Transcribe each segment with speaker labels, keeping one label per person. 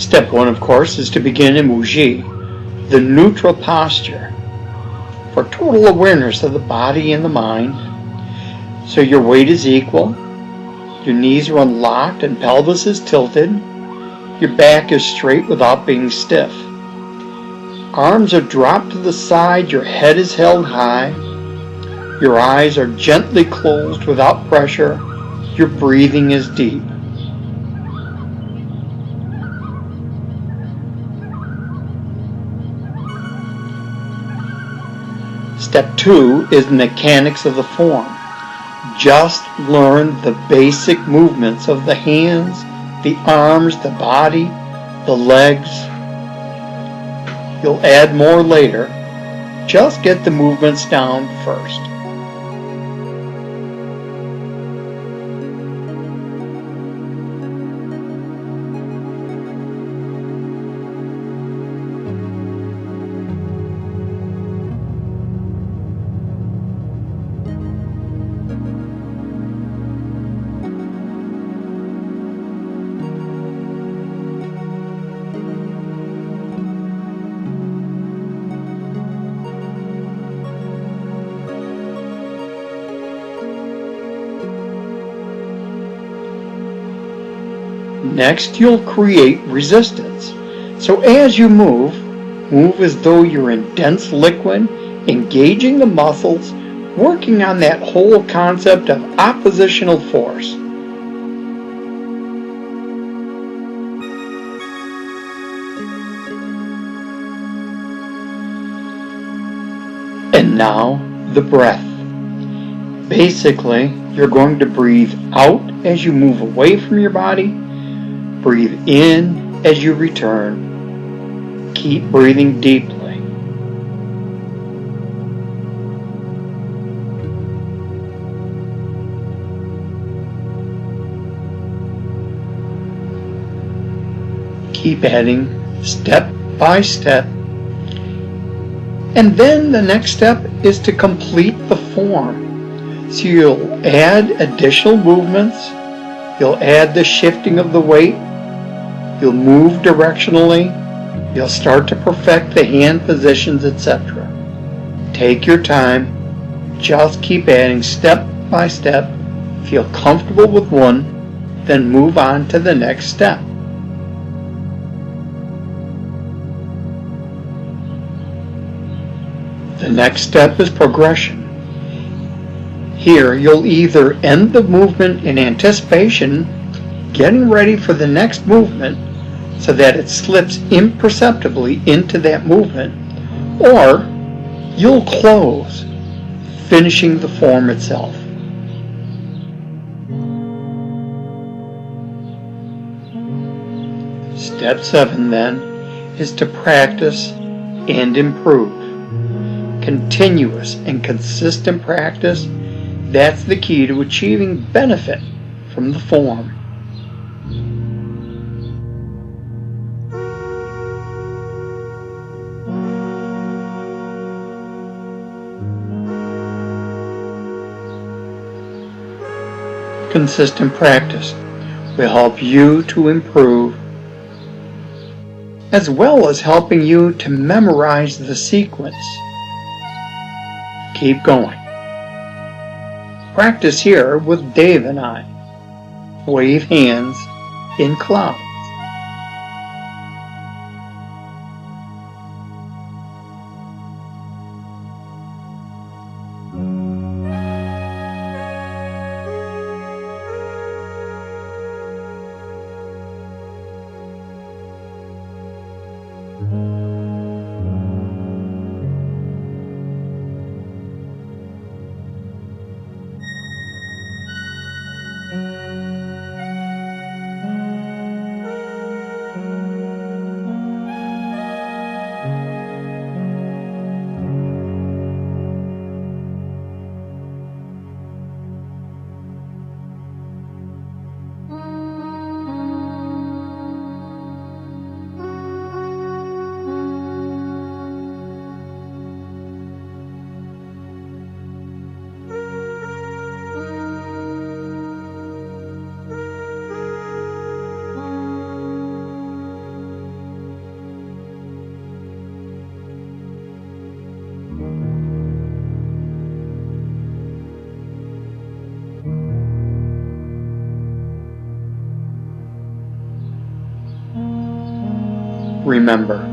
Speaker 1: Step 1, of course, is to begin in Wuji, the neutral posture, for total awareness of the body and the mind. So your weight is equal, your knees are unlocked and pelvis is tilted, your back is straight without being stiff. Arms are dropped to the side, your head is held high, your eyes are gently closed without pressure, your breathing is deep. Step 2 is the mechanics of the form. Just learn the basic movements of the hands, the arms, the body, the legs. You'll add more later. Just get the movements down first. Next, you'll create resistance. So as you move as though you're in dense liquid, engaging the muscles, working on that whole concept of oppositional force. And now, the breath. Basically, you're going to breathe out as you move away from your body. Breathe in as you return. Keep breathing deeply. Keep adding step by step. And then the next step is to complete the form. So you'll add additional movements. You'll add the shifting of the weight. You'll move directionally. You'll start to perfect the hand positions, etc. Take your time. Just keep adding step by step. Feel comfortable with one, then move on to the next step. The next step is progression. Here, you'll either end the movement in anticipation, getting ready for the next movement so that it slips imperceptibly into that movement, or you'll close, finishing the form itself. Step 7, then, is to practice and improve. Continuous and consistent practice, that's the key to achieving benefit from the form. Consistent practice will help you to improve, as well as helping you to memorize the sequence. Keep going. Practice here with Dave and I. Wave hands in clouds. remember,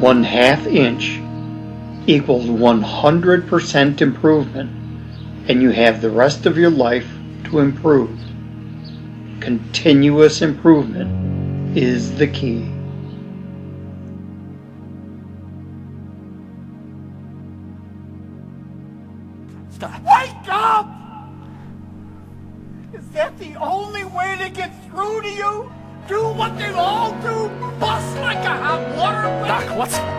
Speaker 1: 1/2 inch equals 100% improvement, and you have the rest of your life to improve. Continuous improvement is the key.
Speaker 2: Stop. Wake up! Is that the only way to get through to you? Do what they all do? Bust like a hot water balloon?
Speaker 3: Doc, what's...